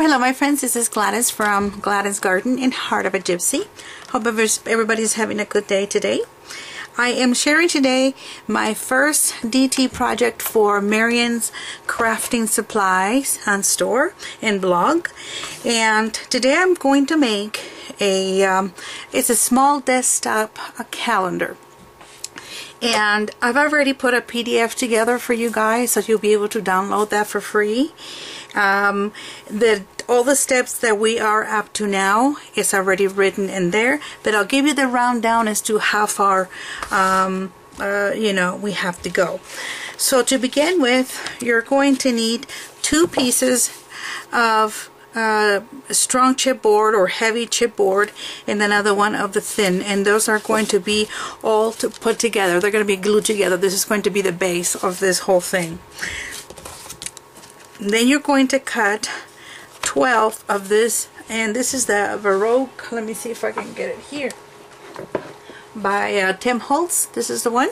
Hello my friends, this is Gladys from Gladys Garden in Heart of a Gypsy. Hope everybody's having a good day today. I am sharing today my first DT project for Miriam's Crafting Supplies and store and blog. And today I'm going to make it's a small desktop calendar. And I've already put a PDF together for you guys, so you'll be able to download that for free. All the steps that we are up to now is already written in there, but I'll give you the rundown as to how far we have to go. So to begin with, you're going to need 2 pieces of strong chipboard or heavy chipboard and another one of the thin, and those are going to be all put together. They're going to be glued together. This is going to be the base of this whole thing. Then you're going to cut 12 of this, and this is the Baroque. Let me see if I can get it here, by Tim Holtz. This is the one.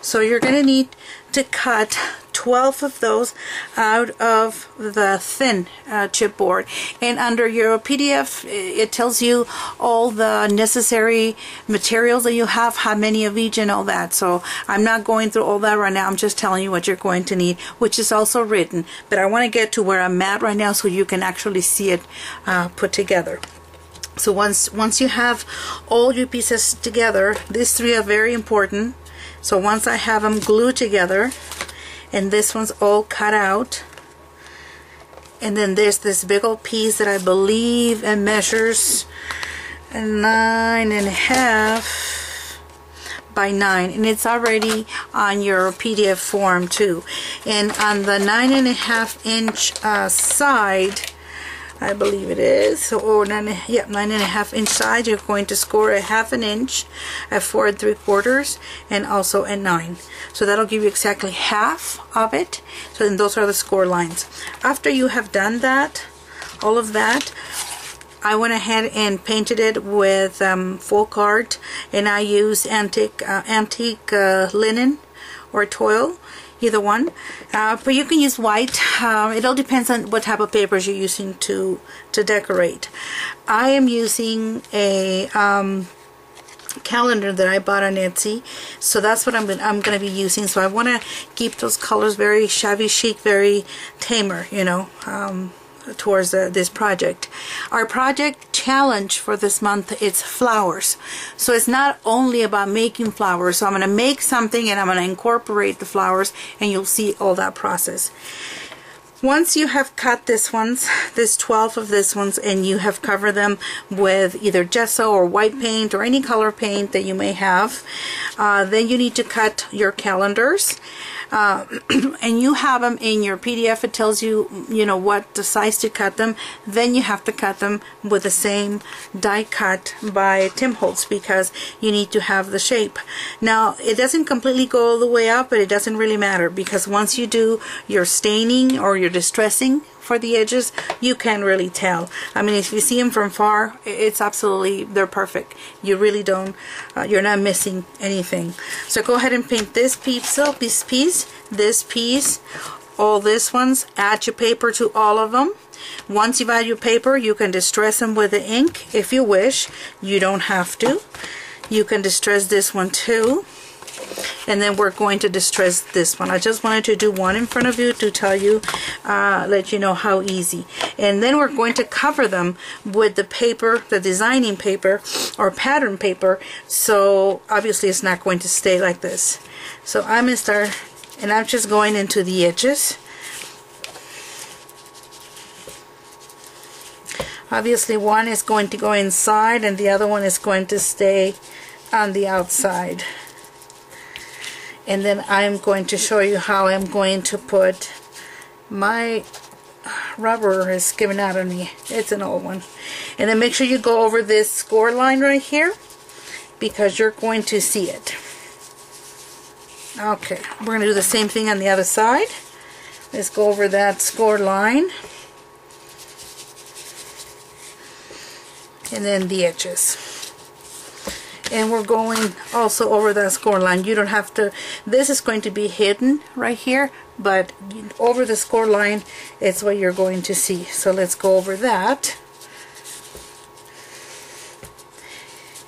So you're going to need to cut 12 of those out of the thin chipboard, and under your PDF it tells you all the necessary materials that you have, how many of each and all that. So I'm not going through all that right now. I'm just telling you what you're going to need, which is also written, but I want to get to where I'm at right now so you can actually see it put together. So once you have all your pieces together, these 3 are very important. So once I have them glued together, and this one's all cut out, and then there's this big old piece that I believe it measures 9.5 by 9, and it's already on your PDF form too. And on the 9.5 inch side, I believe it is, or 9.5 inch side, you're going to score a 1/2 inch at 4 3/4 and also at 9. So that'll give you exactly half of it. So then those are the score lines. After you have done that, all of that, I went ahead and painted it with folk art, and I use antique linen or toil, either one, but you can use white. It all depends on what type of papers you're using to decorate. I am using a calendar that I bought on Etsy, so that's what I'm going to be using. So I want to keep those colors very shabby chic, very tamer, towards this project. Our project challenge for this month is flowers. So it's not only about making flowers. So I'm going to make something and I'm going to incorporate the flowers, and you'll see all that process. Once you have cut this 12 of this ones, and you have covered them with either gesso or white paint or any color paint that you may have, then you need to cut your calendars. And you have them in your PDF. It tells you, what the size to cut them. Then you have to cut them with the same die cut by Tim Holtz, because you need to have the shape. Now, it doesn't completely go all the way up, but it doesn't really matter, because once you do your staining or your distressing for the edges, you can really tell. I mean, if you see them from far, it's absolutely, they're perfect. You really don't, you're not missing anything. So go ahead and paint this piece, this piece, all this ones. Add your paper to all of them. Once you've added your paper, you can distress them with the ink if you wish. You don't have to. You can distress this one too. And then we're going to distress this one. I just wanted to do one in front of you to tell you, let you know how easy. And then we're going to cover them with the paper, the designing paper or pattern paper. So obviously it's not going to stay like this. So I'm going to start, and I'm just going into the edges. Obviously one is going to go inside and the other one is going to stay on the outside. And then I'm going to show you how I'm going to put my rubber is giving out on me. It's an old one. And then make sure you go over this score line right here, because you're going to see it. Okay, we're going to do the same thing on the other side. Let's go over that score line. And then the edges. and we're going also over that score line. You don't have to, this is going to be hidden right here, but over the score line it's what you're going to see. So let's go over that,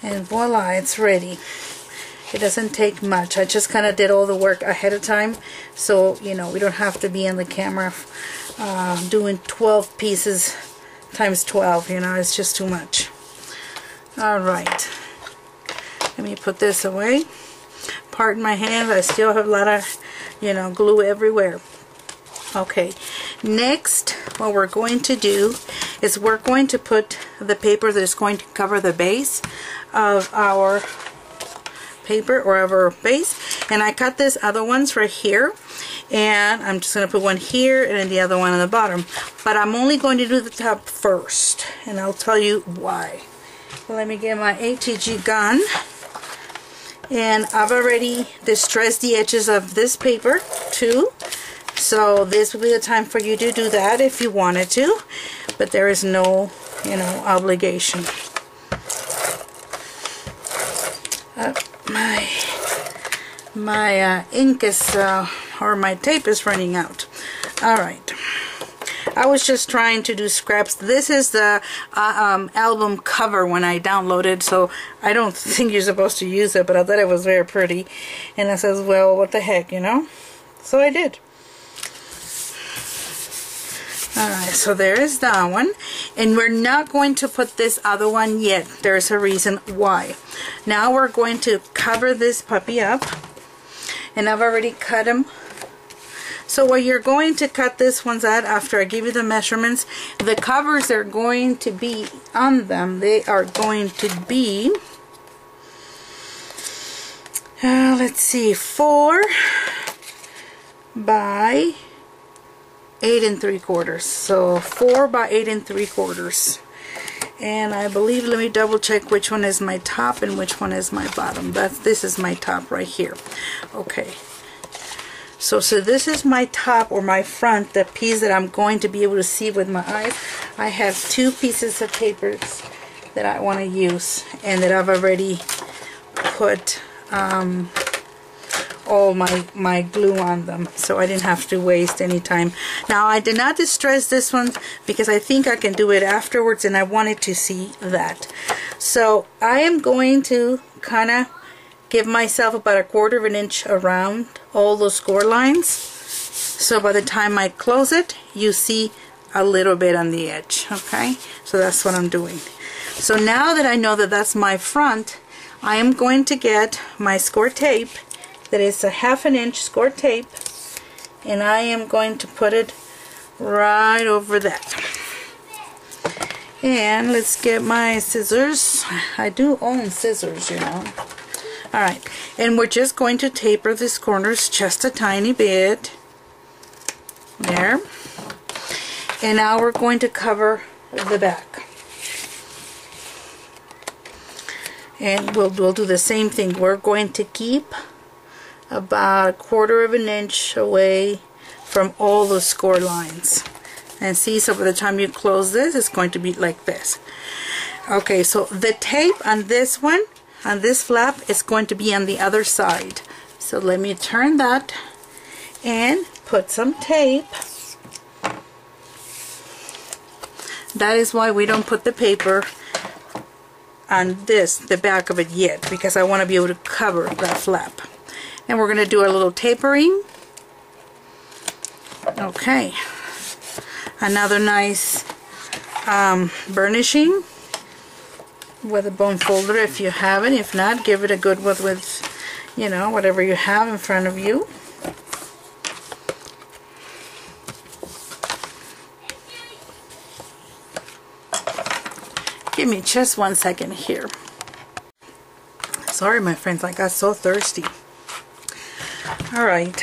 and voila, it's ready. It doesn't take much. I just kind of did all the work ahead of time, so you know, we don't have to be in the camera doing 12 pieces times 12, you know, it's just too much. Alright, let me put this away. Pardon my hands, I still have a lot of, you know, glue everywhere. Okay, next what we're going to do is we're going to put the paper that is going to cover the base of our paper, or of our base, and I cut this other ones right here, and I'm just going to put one here and then the other one on the bottom, but I'm only going to do the top first, and I'll tell you why. Let me get my ATG gun, and I've already distressed the edges of this paper too, so this will be the time for you to do that if you wanted to, but there is no, you know, obligation. My ink is, or my tape is running out. Alright. I was just trying to do scraps. This is the album cover when I downloaded, so I don't think you're supposed to use it, but I thought it was very pretty. And I says, well, what the heck, you know? So I did. Alright, so there is that one. And we're not going to put this other one yet. There's a reason why. Now we're going to cover this puppy up. And I've already cut them. So where you're going to cut this ones at, after I give you the measurements, the covers are going to be on them. They are going to be, let's see, 4 by 8 3/4. So 4 by 8 3/4. And I believe, let me double check which one is my top and which one is my bottom. This is my top right here. Okay. So this is my top, or my front, the piece that I'm going to be able to see with my eyes. I have 2 pieces of papers that I want to use, and that I've already put all my glue on them, so I didn't have to waste any time. Now I did not distress this one because I think I can do it afterwards, and I wanted to see that. So I am going to kind of give myself about 1/4 of an inch around all those score lines, so by the time I close it, you see a little bit on the edge. Okay, so that's what I'm doing. So now that I know that that's my front, I am going to get my score tape, that is a 1/2 inch score tape, and I am going to put it right over that. And let's get my scissors. I do own scissors, you know. Alright, and we're just going to taper these corners just a tiny bit. There. And now we're going to cover the back. And we'll do the same thing. We're going to keep about 1/4 of an inch away from all the score lines. And see, so by the time you close this, it's going to be like this. Okay, so the tape on this one, on this flap, is going to be on the other side. So let me turn that and put some tape. That is why we don't put the paper on this, the back of it yet, because I want to be able to cover that flap. And we're going to do a little tapering. Okay. Another nice burnishing with a bone folder if you have it. If not, give it a good one with, you know, whatever you have in front of you. Give me just 1 second here. Sorry, my friends, I got so thirsty. Alright,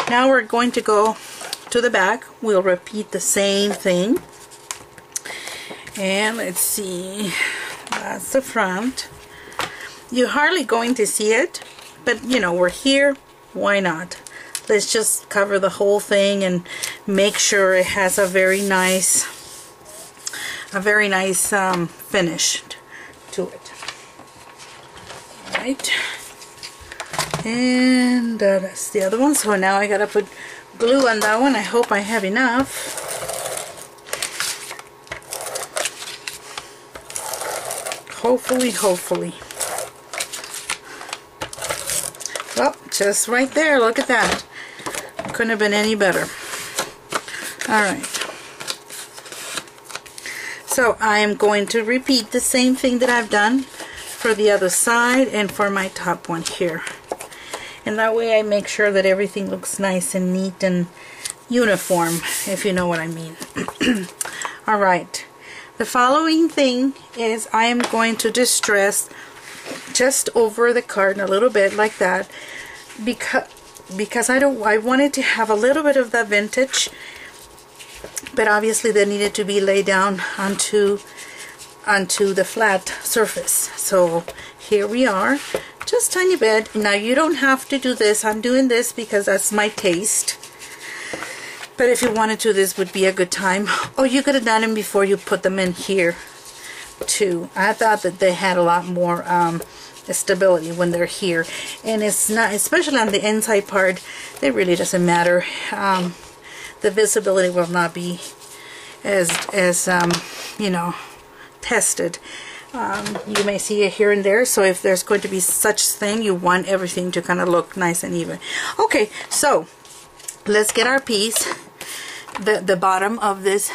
now we're going to go to the back. We'll repeat the same thing. And let's see, that's the front. You're hardly going to see it, but you know, we're here, why not? Let's just cover the whole thing and make sure it has a very nice finish to it. right, and that's the other one. So now I gotta put glue on that one. I hope I have enough. Hopefully. Well, just right there, look at that. Couldn't have been any better. Alright. So I am going to repeat the same thing that I've done for the other side and for my top one here. And that way I make sure that everything looks nice and neat and uniform, if you know what I mean. Alright. The following thing is I am going to distress just over the card a little bit like that, because I wanted to have a little bit of that vintage, but obviously they needed to be laid down onto the flat surface. So here we are, just tiny bit. Now you don't have to do this. I'm doing this because that's my taste. But if you wanted to, this would be a good time. Oh, you could have done them before you put them in here too. I thought that they had a lot more stability when they're here, and it's not, especially on the inside part, it really doesn't matter. The visibility will not be as you know, tested. You may see it here and there, so if there's going to be such thing, you want everything to kind of look nice and even. Okay, so let's get our piece, the bottom of this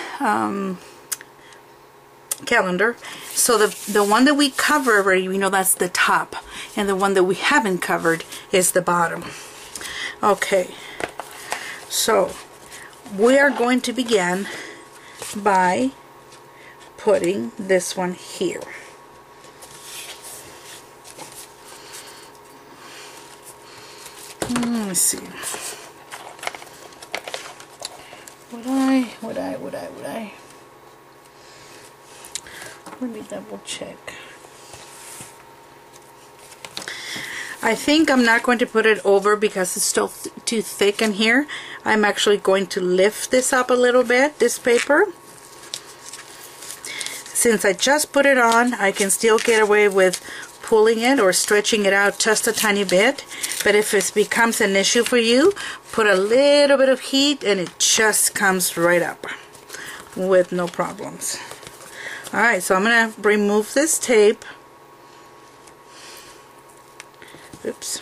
calendar. So the one that we cover already, we know that's the top, and the one that we haven't covered is the bottom. Okay, so we are going to begin by putting this one here. Let's see. Would I? Let me double check. I think I'm not going to put it over because it's still too thick in here. I'm actually going to lift this up a little bit, this paper. Since I just put it on, I can still get away with pulling it or stretching it out just a tiny bit. But if it becomes an issue for you, put a little bit of heat and it just comes right up with no problems. Alright, so I'm going to remove this tape. Oops.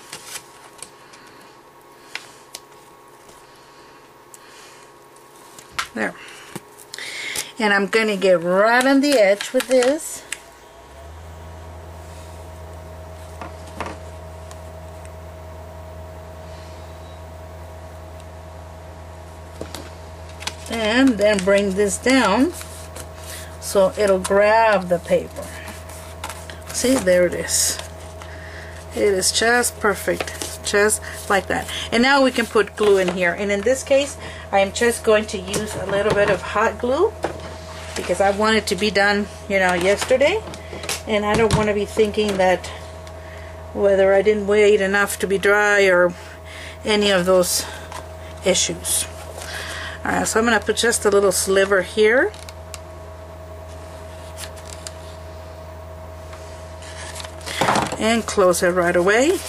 There. And I'm going to get right on the edge with this. And then bring this down so it'll grab the paper. See, there it is. It is just perfect, just like that. And now we can put glue in here. And in this case, I am just going to use a little bit of hot glue because I want it to be done, you know, yesterday. And I don't want to be thinking that whether I didn't wait enough to be dry or any of those issues. Alright, so I'm going to put just a little sliver here. And close it right away.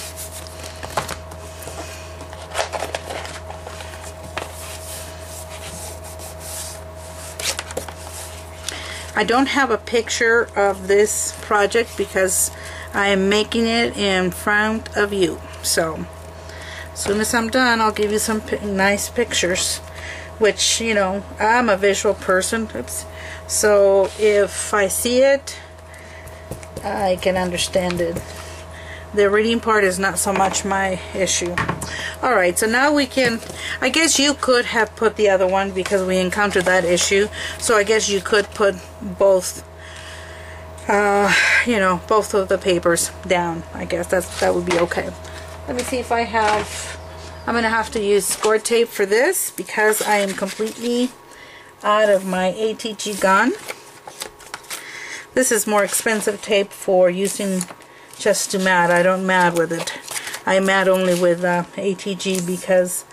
I don't have a picture of this project because I am making it in front of you. So as soon as I'm done, I'll give you some nice pictures, which, you know, I'm a visual person. Oops. So if I see it, I can understand it. The reading part is not so much my issue. Alright, so now we can, I guess you could have put the other one because we encountered that issue. So I guess you could put both, you know, both of the papers down. I guess that would be okay. Let me see if I have, I'm going to have to use score tape for this because I am completely out of my ATG gun. This is more expensive tape for using just to mat. I don't mat with it. I mat only with ATG because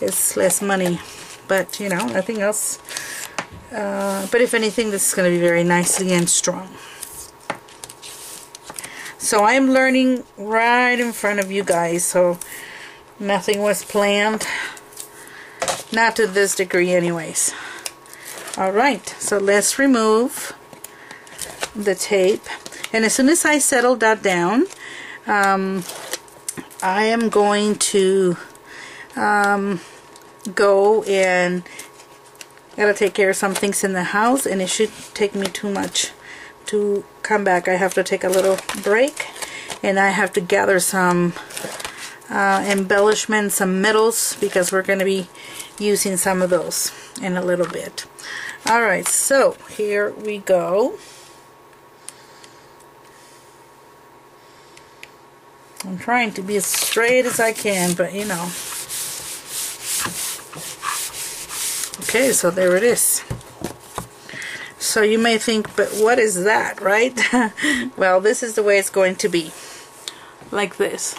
it's less money. But, you know, nothing else. But if anything, this is going to be very nicely and strong. So I'm learning right in front of you guys, so nothing was planned, not to this degree anyways. Alright, so let's remove the tape, and as soon as I settle that down, I am going to go and gotta take care of some things in the house, and it should take me too much to come back. I have to take a little break, and I have to gather some embellishments, some metals, because we're going to be using some of those in a little bit. Alright, so here we go. I'm trying to be as straight as I can, but you know. Okay, so there it is. So you may think, but what is that, right? Well, this is the way it's going to be. Like this.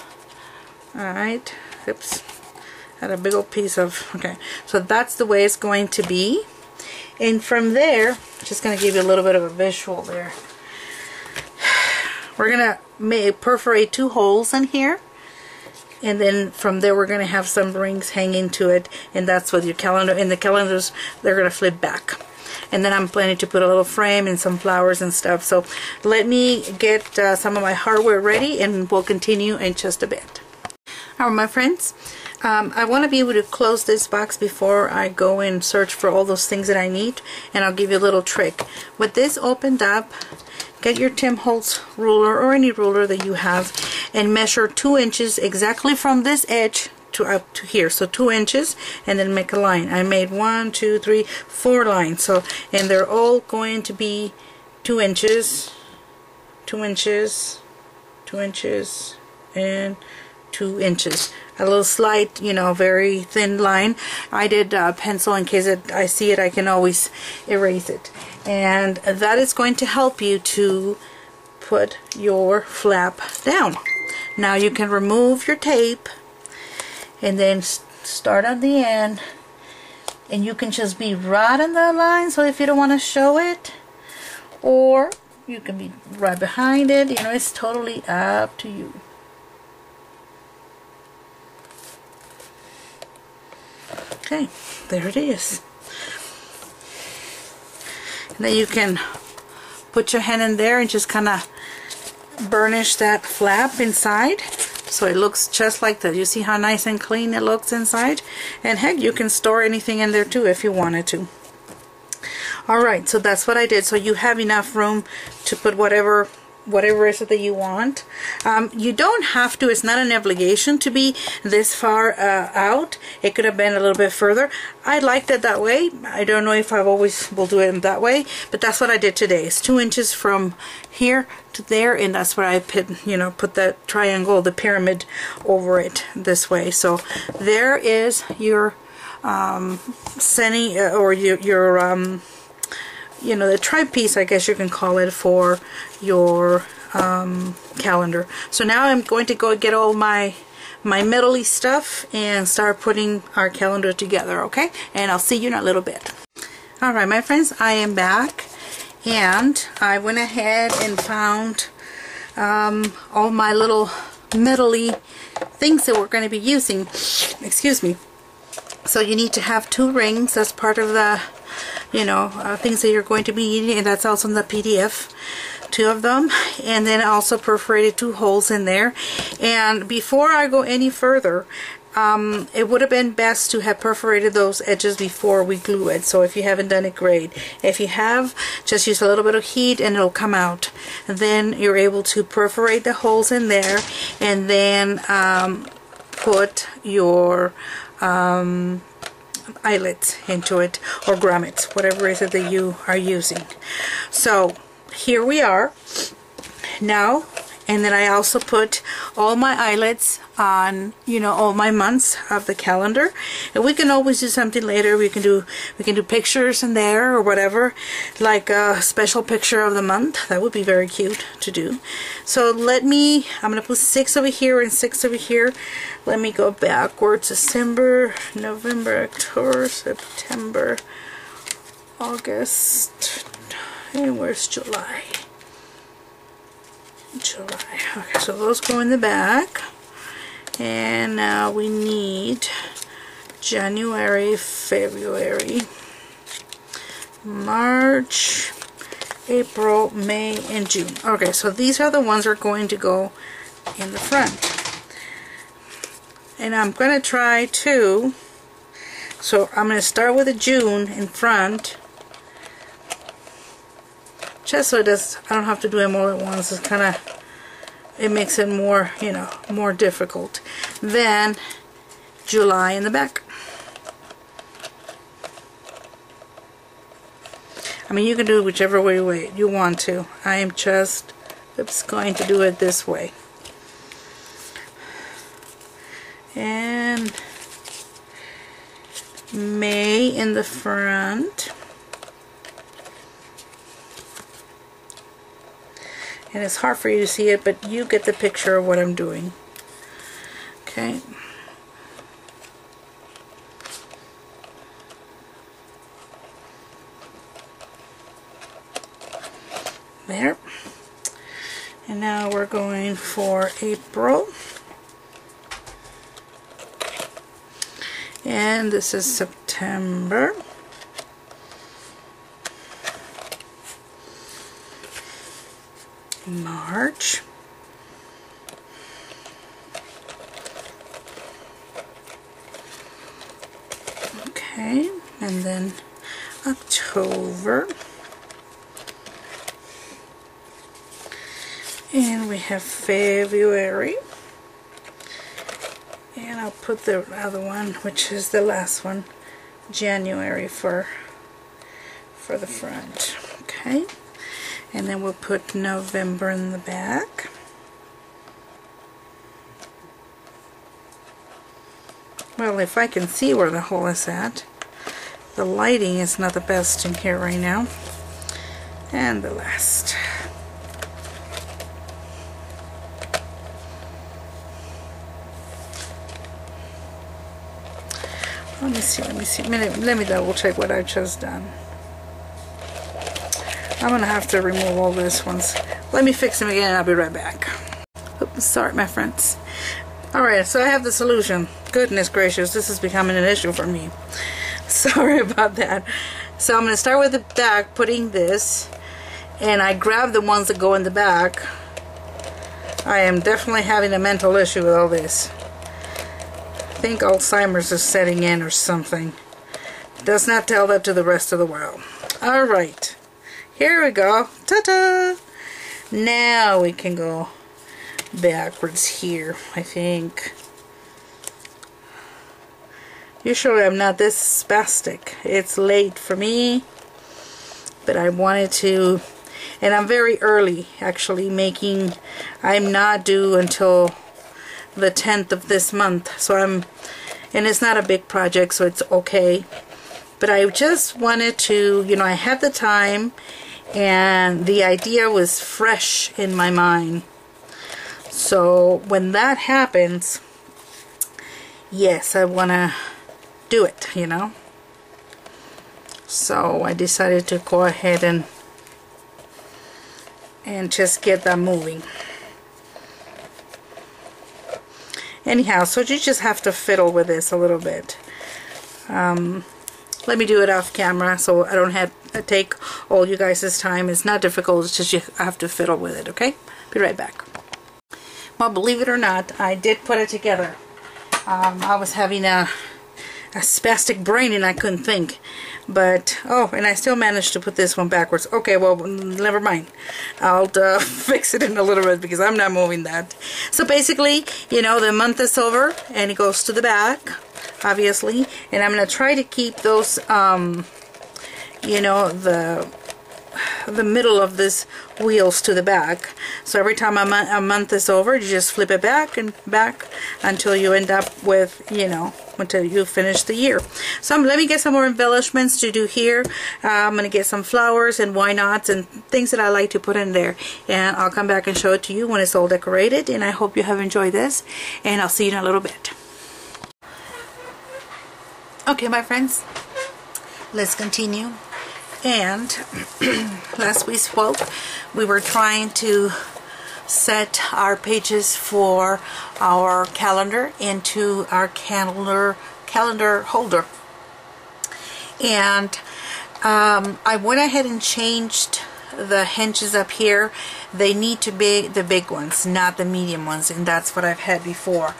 Alright. Oops. Had a big old piece of... Okay. So that's the way it's going to be. And from there, just going to give you a little bit of a visual there. We're going to perforate 2 holes in here, and then from there we're going to have some rings hanging to it, and that's with your calendar. And the calendars, they're going to flip back. And then I'm planning to put a little frame and some flowers and stuff. So let me get some of my hardware ready, and we'll continue in just a bit. Alright, my friends, I want to be able to close this box before I go and search for all those things that I need, and I'll give you a little trick. With this opened up, get your Tim Holtz ruler or any ruler that you have, and measure 2 inches exactly from this edge to up to here. So 2 inches, and then make a line. I made 1, 2, 3, 4 lines. So, and they're all going to be 2 inches, 2 inches, 2 inches, and 2 inches. A little slight, you know, very thin line. I did pencil in case I see it, I can always erase it. And that is going to help you to put your flap down. Now you can remove your tape and then start on the end, and you can just be right on the line, so if you don't want to show it, or you can be right behind it, you know, it's totally up to you. Okay, there it is. And then you can put your hand in there and just kind of burnish that flap inside, so it looks just like that. You see how nice and clean it looks inside? And heck, you can store anything in there too if you wanted to. Alright, so that's what I did. So you have enough room to put whatever is it that you want. You don't have to, it's not an obligation to be this far out. It could have been a little bit further. I liked it that way. I don't know if I always will do it that way, but that's what I did today. It's 2 inches from here to there, and that's where I put, you know, put that triangle, the pyramid over it this way. So there is your or your you know, the tri piece, I guess you can call it, for your calendar. So now I'm going to go get all my metally stuff and start putting our calendar together, okay? And I'll see you in a little bit. Alright, my friends, I am back, and I went ahead and found all my little metally things that we're going to be using. Excuse me. So you need to have 2 rings as part of the, you know, things that you're going to be eating, and that's also in the PDF, 2 of them, and then also perforated 2 holes in there. And before I go any further, it would have been best to have perforated those edges before we glue it. So if you haven't done it, great. If you have, just use a little bit of heat and it'll come out. And then you're able to perforate the holes in there, and then put your eyelets into it, or grommets, whatever it is that you are using. So here we are now, and then I also put all my eyelets on, you know, all my months of the calendar. And we can always do something later. We can do pictures in there or whatever, like a special picture of the month. That would be very cute to do. So I'm gonna put 6 over here and 6 over here. Let me go backwards. December, November, October, September, August, and where's July? July. Okay, so those go in the back. And now we need January, February, March, April, May, and June. Okay, so these are the ones that are going to go in the front. And I'm going to try to, so I'm going to start with a June in front, just so I don't have to do them all at once. It's kind of, it makes it more, you know, more difficult. Then July in the back. I mean, you can do it whichever way you want to. I am just going to do it this way. And May in the front. And it's hard for you to see it, but you get the picture of what I'm doing. Okay. There. And now we're going for April. And this is September. March. Okay, and then October. And we have February. And I'll put the other one, which is the last one, January for the front. Okay. And then we'll put November in the back. Well, if I can see where the hole is at. The lighting is not the best in here right now. And the last. Let me see. Let me double check what I've just done. I'm going to have to remove all these ones. Let me fix them again and I'll be right back. Oops, sorry, my friends. Alright, so I have the solution. Goodness gracious, this is becoming an issue for me. Sorry about that. So I'm going to start with the back, putting this. And I grab the ones that go in the back. I am definitely having a mental issue with all this. I think Alzheimer's is setting in or something. Does not tell that to the rest of the world. Alright. Here we go. Ta-da! Now we can go backwards here, I think. Usually I'm not this spastic. It's late for me, but I wanted to, and I'm very early actually making, I'm not due until the 10th of this month, so and it's not a big project, so it's okay. But I just wanted to, you know, I had the time and the idea was fresh in my mind. So when that happens, yes, I want to do it, you know. So I decided to go ahead and just get that moving. Anyhow, so you just have to fiddle with this a little bit. Let me do it off camera so I don't have to take all you guys' time. It's not difficult, it's just you have to fiddle with it, okay? Be right back. Well, believe it or not, I did put it together. I was having a spastic brain and I couldn't think. But, oh, and I still managed to put this one backwards. Okay, well, never mind. I'll fix it in a little bit because I'm not moving that. So basically, you know, the month is over and it goes to the back, obviously. And I'm going to try to keep those, you know, the middle of this wheels to the back. So every time a month is over, you just flip it back and back until you end up with, you know, until you finish the year. So let me get some more embellishments to do here. I'm going to get some flowers and why nots and things that I like to put in there. And I'll come back and show it to you when it's all decorated. And I hope you have enjoyed this. And I'll see you in a little bit. Okay, my friends. Let's continue. And last we spoke, we were trying to set our pages for our calendar into our calendar holder. And I went ahead and changed the hinges up here. They need to be the big ones, not the medium ones, and that's what I've had before.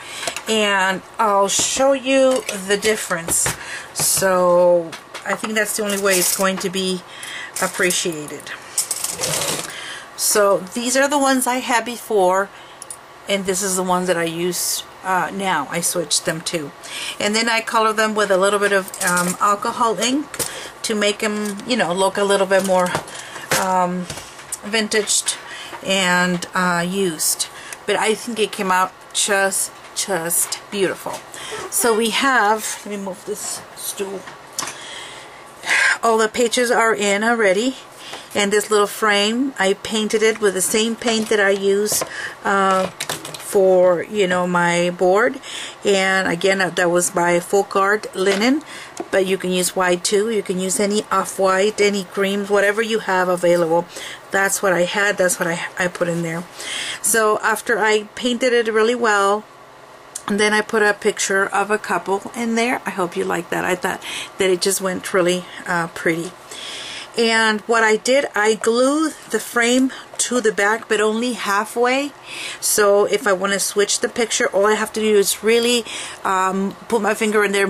And I'll show you the difference. So I think that's the only way it's going to be appreciated. So these are the ones I had before, and this is the ones that I use now. I switched them to. And then I color them with a little bit of alcohol ink to make them, you know, look a little bit more vintaged and used. But I think it came out just beautiful. So we have, let me move this stool. All the pages are in already. And this little frame, I painted it with the same paint that I use for, you know, my board. And again, that was by Full Guard linen, but you can use white too. You can use any off-white, any creams, whatever you have available. That's what I had. That's what I put in there. So after I painted it really well, and then I put a picture of a couple in there. I hope you like that. I thought that it just went really pretty. And what I did, I glued the frame to the back, but only halfway. So if I want to switch the picture, all I have to do is really put my finger in there,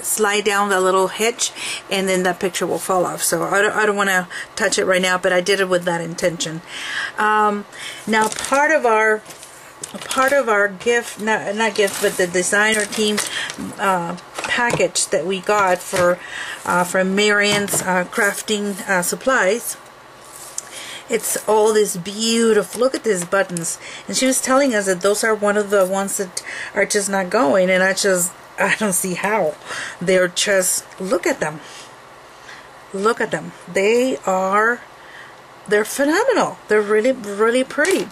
slide down the little hitch, and then that picture will fall off. So I don't want to touch it right now, but I did it with that intention. Now part of our gift, not gift, but the designer team's package that we got from Miriam's crafting supplies. It's all this beautiful, look at these buttons, and she was telling us that those are one of the ones that are just not going, and I don't see how. They're just, look at them, they're phenomenal. They're really pretty.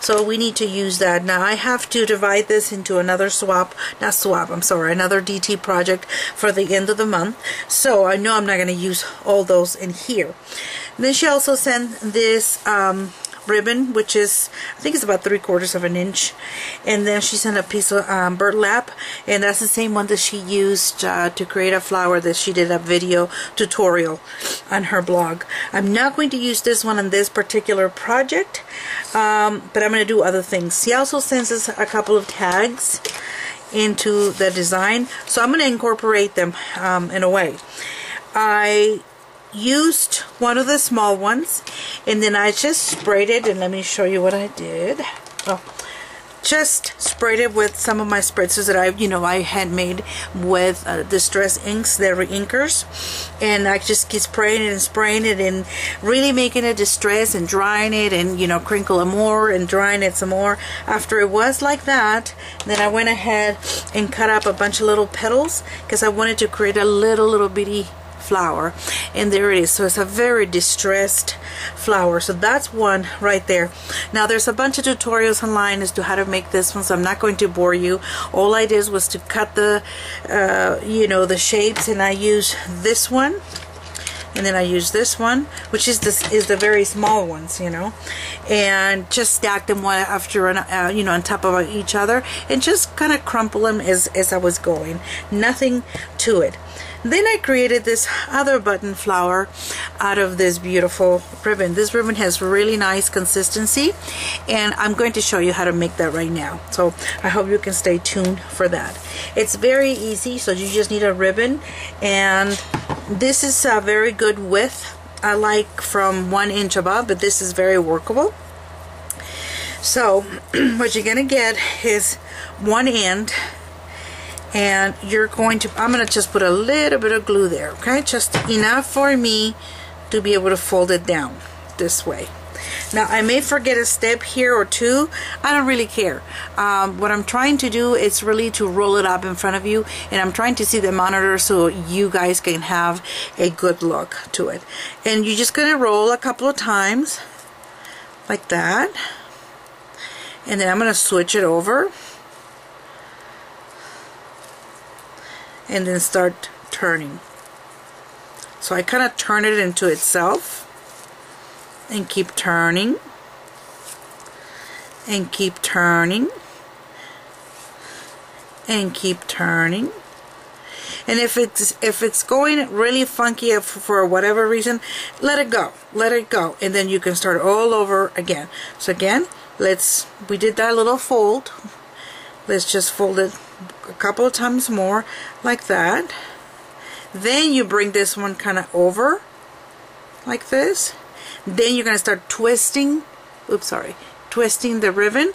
So we need to use that. Now I have to divide this into another another DT project for the end of the month. So I know I'm not going to use all those in here. And then she also sent this ribbon, which is, I think it's about 3/4 of an inch, and then she sent a piece of burlap, and that's the same one that she used to create a flower that she did a video tutorial on her blog. I'm not going to use this one on this particular project, but I'm going to do other things. She also sends us a couple of tags into the design, so I'm going to incorporate them in a way. I used one of the small ones, and then I just sprayed it, and let me show you what I did. Just sprayed it with some of my spritzers that I had made with Distress inks, they're inkers, and I just keep spraying it and really making it distress and drying it, and crinkle it more and drying it some more. After it was like that, then I went ahead and cut up a bunch of little petals because I wanted to create a little bitty flower, and there it is. So it's a very distressed flower. So that's one right there. Now there's a bunch of tutorials online as to how to make this one, so I'm not going to bore you. All I did was to cut the the shapes, and I use this one, and then I use this one, which is the very small ones, and just stack them one after on top of each other, and just kind of crumple them as I was going. Nothing to it. Then I created this other button flower out of this beautiful ribbon. This ribbon has really nice consistency, and I'm going to show you how to make that right now. So I hope you can stay tuned for that. It's very easy, so you just need a ribbon, and this is a very good width. I like from 1 inch above, but this is very workable. So what you're gonna get is one end, and I'm going to just put a little bit of glue there, okay? Just enough for me to be able to fold it down this way. Now I may forget a step here or two. I don't really care. What I'm trying to do is really to roll it up in front of you, and I'm trying to see the monitor so you guys can have a good look to it. And you're just going to roll a couple of times like that, and then I'm going to switch it over, and then start turning. So I kind of turn it into itself and keep turning. and keep turning and keep turning. And if it's going really funky for whatever reason, let it go, and then you can start all over again. So again, we did that little fold. Let's just fold it a couple of times more like that. Then you bring this one kind of over like this. Then you're going to start twisting, twisting the ribbon.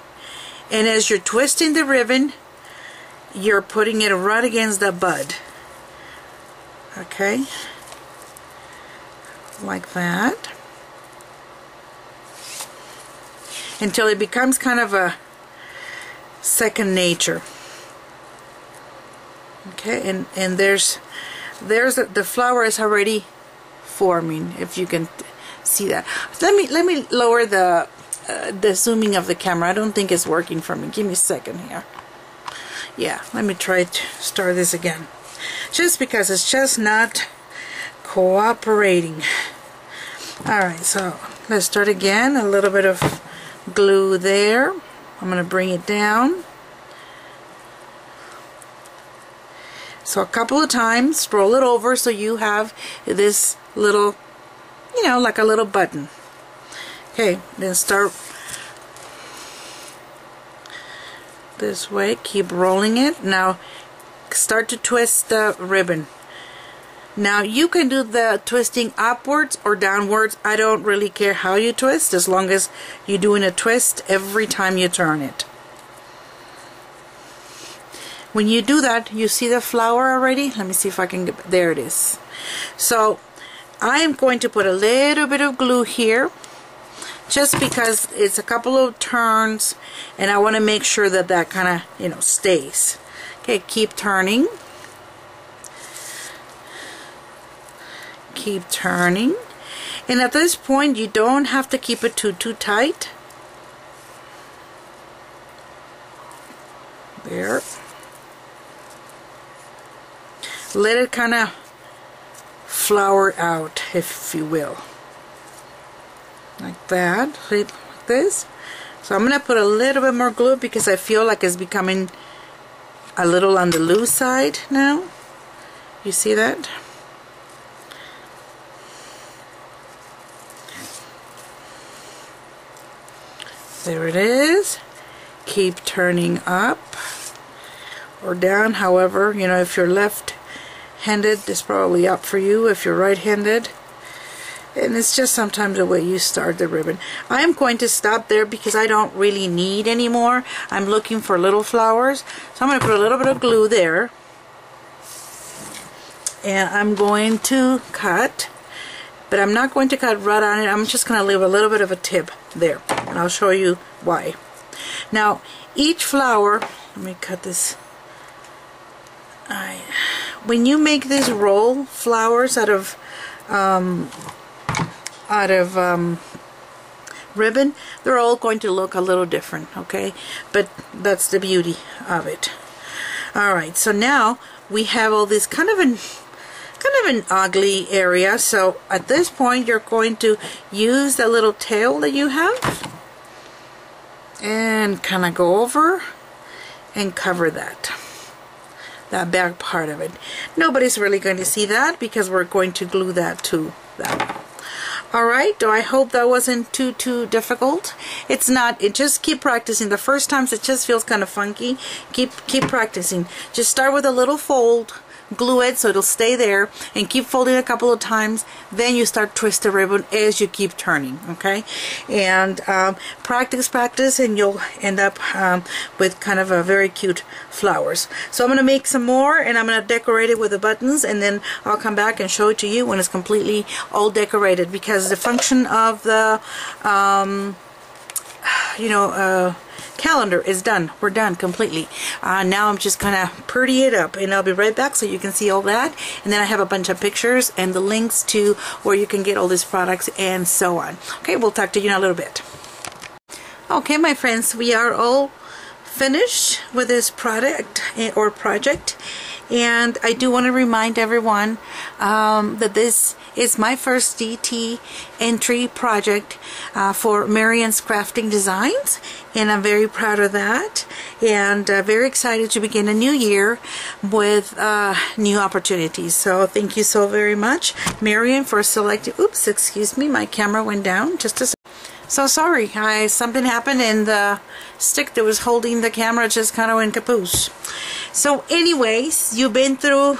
And as you're twisting the ribbon, you're putting it right against the bud. Okay, like that, until it becomes kind of a second nature. Okay, and there's the flower is already forming, if you can see that. Let me lower the zooming of the camera. I don't think it's working for me. Give me a second here. Yeah, let me try to start this again. Just because it's just not cooperating. Alright, so let's start again. A little bit of glue there. I'm going to bring it down. So a couple of times, roll it over so you have this little, you know, like a little button. Okay, then start this way. Keep rolling it. Now start to twist the ribbon. Now you can do the twisting upwards or downwards. I don't really care how you twist, as long as you're doing a twist every time you turn it. When you do that, you see the flower already? Let me see if I can get, there it is. So I am going to put a little bit of glue here, just because it's a couple of turns and I want to make sure that that kind of, you know, stays. Okay, keep turning. Keep turning. And at this point, you don't have to keep it too tight. There. Let it kind of flower out, if you will. Like that. Like this. So I'm going to put a little bit more glue because I feel like it's becoming a little on the loose side now. You see that? There it is. Keep turning up or down, however, you know, if you're left-handed, it's probably up for you. If you're right-handed, and it's just sometimes the way you start the ribbon. I am going to stop there because I don't really need any more. I'm looking for little flowers, so I'm going to put a little bit of glue there, and I'm going to cut, but I'm not going to cut right on it. I'm just going to leave a little bit of a tip there, and I'll show you why. Now each flower, let me cut this. When you make these roll flowers out of ribbon, they're all going to look a little different, okay? But that's the beauty of it. Alright, so now we have all this kind of an ugly area. So at this point, you're going to use the little tail that you have and kind of go over and cover that back part of it. Nobody's really going to see that because we're going to glue that to that. Alright, I hope that wasn't too difficult. It's not. It just keep practicing. The first times it just feels kind of funky. Keep practicing. Just start with a little fold, glue it so it'll stay there, and keep folding a couple of times. Then you start twist the ribbon as you keep turning, okay? And practice, and you'll end up with kind of a very cute flowers. So I'm going to make some more, and I'm going to decorate it with the buttons, and then I'll come back and show it to you when it's completely all decorated, because the function of the calendar is done. We're done completely. Now I'm just gonna pretty it up, and I'll be right back so you can see all that. And then I have a bunch of pictures and the links to where you can get all these products and so on. Okay, we'll talk to you in a little bit. Okay, my friends, we are all finished with this product or project, And I do want to remind everyone that this is my first DT entry project for Miriam's Crafting Designs, and I'm very proud of that, and very excited to begin a new year with new opportunities. So thank you so very much, Miriam, for selecting. Oops, excuse me, my camera went down just a second. So sorry, something happened and the stick that was holding the camera just kind of went caboose. So anyways, you've been through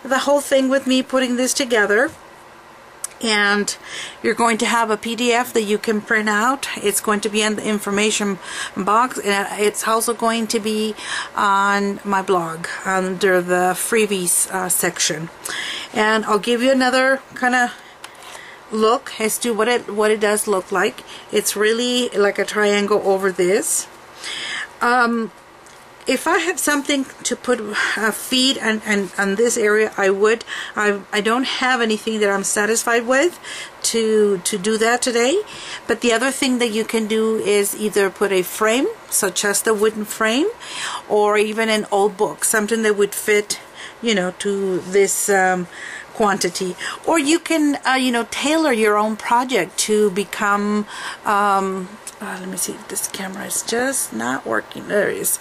the whole thing with me putting this together, and you're going to have a PDF that you can print out. It's going to be in the information box, and it's also going to be on my blog under the freebies section. And I'll give you another kind of look as to what it does look like. It's really like a triangle over this. If I have something to put feet on this area, I would. I don't have anything that I'm satisfied with to do that today. But the other thing that you can do is either put a frame, such as the wooden frame, or even an old book, something that would fit, you know, to this quantity. Or you can you know, tailor your own project to become let me see, this camera is just not working. There it is.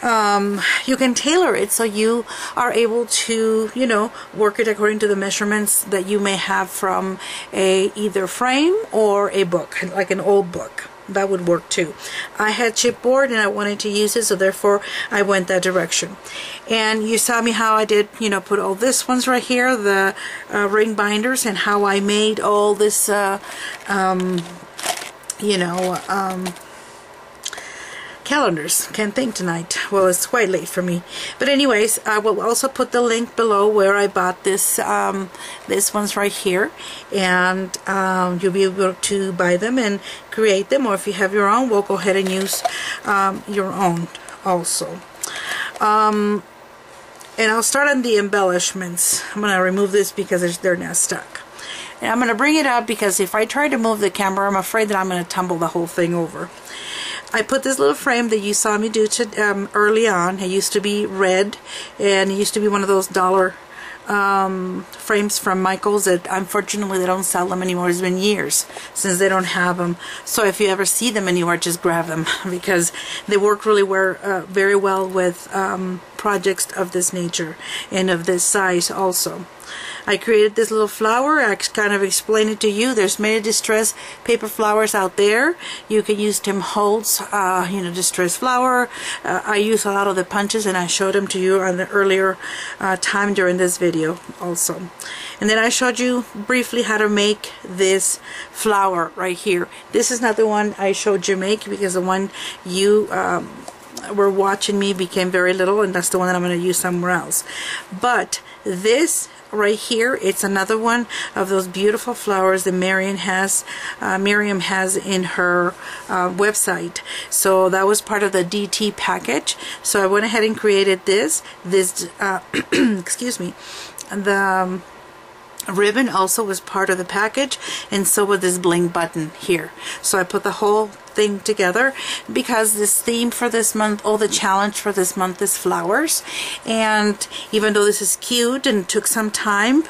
You can tailor it so you are able to, you know, work it according to the measurements that you may have from a either frame or a book, like an old book. That would work too. I had chipboard and I wanted to use it, so therefore I went that direction. And you saw me how I did, you know, put all this ones right here, the ring binders, and how I made all this, you know, calendars. Can't think tonight. Well, it's quite late for me. But anyways, I will also put the link below where I bought this this ones right here, and you'll be able to buy them and create them, or if you have your own, we'll go ahead and use your own also. And I'll start on the embellishments. I'm going to remove this because they're now stuck. And I'm going to bring it up because if I try to move the camera, I'm afraid that I'm going to tumble the whole thing over. I put this little frame that you saw me do early on. It used to be red, and it used to be one of those dollar frames from Michael's that unfortunately they don't sell them anymore. It's been years since they don't have them. So if you ever see them anywhere, just grab them because they work really very well with projects of this nature and of this size also. I created this little flower. I kind of explained it to you. There's many distress paper flowers out there. You can use Tim Holtz, you know, distress flower. I use a lot of the punches, and I showed them to you on the earlier time during this video also. And then I showed you briefly how to make this flower right here. This is not the one I showed you make because the one you were watching me became very little, and that's the one that I'm going to use somewhere else. But this right here, it's another one of those beautiful flowers that Miriam has in her website. So that was part of the DT package. So I went ahead and created this excuse me, the ribbon also was part of the package, and so was this bling button here. So I put the whole thing together because this theme for this month, the challenge for this month is flowers, and even though this is cute and took some time,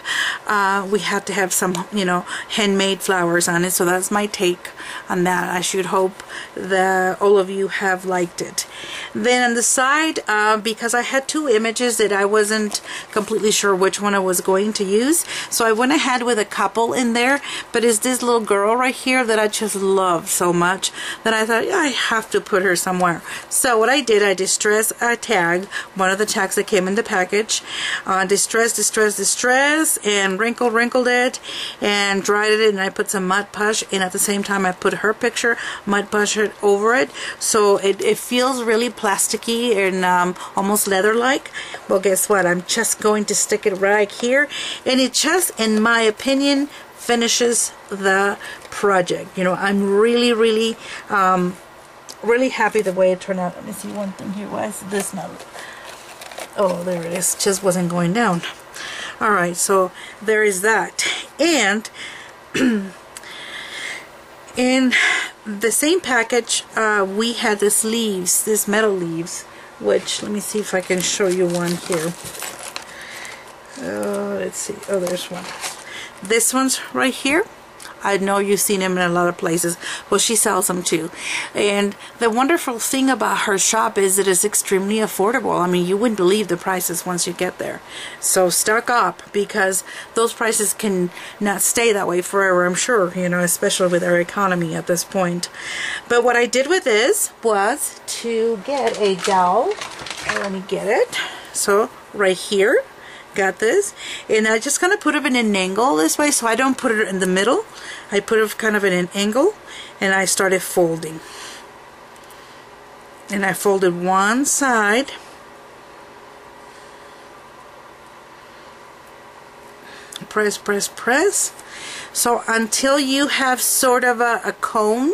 we had to have some, you know, handmade flowers on it. So that's my take on that. I should hope that all of you have liked it. Then on the side, because I had two images that I wasn't completely sure which one I was going to use, so I went ahead with a couple in there, but it's this little girl right here that I just love so much that I thought, yeah, I have to put her somewhere. So what I did, I distressed a tag, one of the tags that came in the package, distress, and wrinkled it, and dried it, and I put some mud push, and at the same time I put her picture, mud push it over it, so it feels really plasticky and almost leather-like. Well, guess what? I'm just going to stick it right here, and it just, in my opinion, finishes the project. You know, I'm really really happy the way it turned out. Let me see one thing here. Why is this not? Oh, there it is. Just wasn't going down. All right, so there is that. And in the same package, we had this metal leaves which, let me see if I can show you one here. Let's see. Oh, there's one. This one's right here. I know you've seen them in a lot of places. Well, she sells them too. And the wonderful thing about her shop is it is extremely affordable. I mean, you wouldn't believe the prices once you get there. So stock up, because those prices can not stay that way forever, I'm sure, you know, especially with our economy at this point. But what I did with this was to get a dowel. Let me get it. So right here, got this, and I just kind of put it in an angle this way, so I don't put it in the middle. I put it kind of in an angle, and I started folding. And I folded one side, press, press, press, so until you have sort of a cone,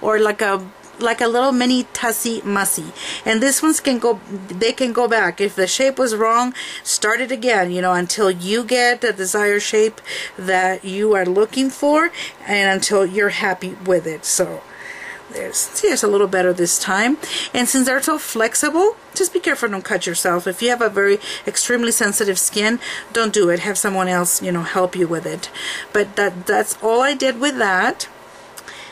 or like a little mini tussy mussy. And this ones can go, they can go back. If the shape was wrong, start it again, you know, until you get the desired shape that you are looking for, and until you're happy with it. So see, it's a little better this time. And since they're so flexible, just be careful, don't cut yourself. If you have a very extremely sensitive skin, don't do it. Have someone else, you know, help you with it. But that's all I did with that.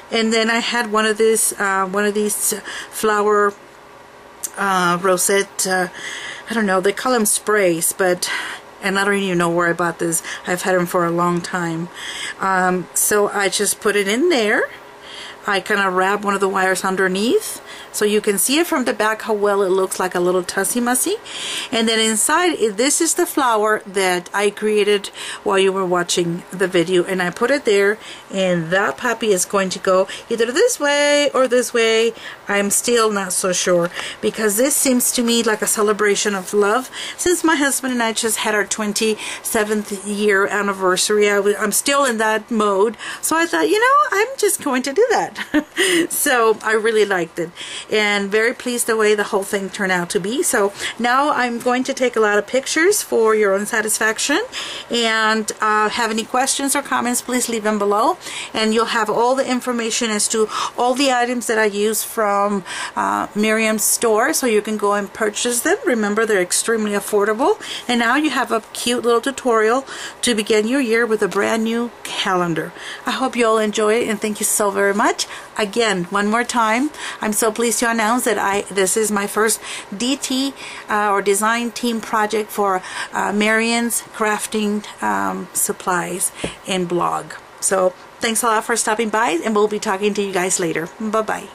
And then I had one of these flower rosette, I don't know, they call them sprays, but, and I don't even know where I bought this. I've had them for a long time. So I just put it in there. I kind of wrap one of the wires underneath, so you can see it from the back how well it looks like a little tussy mussy. And then inside, this is the flower that I created while you were watching the video, and I put it there, and that puppy is going to go either this way or this way. I'm still not so sure, because this seems to me like a celebration of love. Since my husband and I just had our 27th year anniversary, I'm still in that mode, so I thought, you know, I'm just going to do that. So I really liked it, and very pleased the way the whole thing turned out to be. So now I'm going to take a lot of pictures for your own satisfaction, and have any questions or comments, please leave them below, and you'll have all the information as to all the items that I use from Miriam's store, so you can go and purchase them. Remember, they're extremely affordable. And now you have a cute little tutorial to begin your year with a brand new calendar. I hope you all enjoy it, and thank you so very much. Again, one more time, I'm so pleased to announce that this is my first DT or design team project for Miriam's crafting supplies and blog. So thanks a lot for stopping by, and we'll be talking to you guys later. Bye-bye.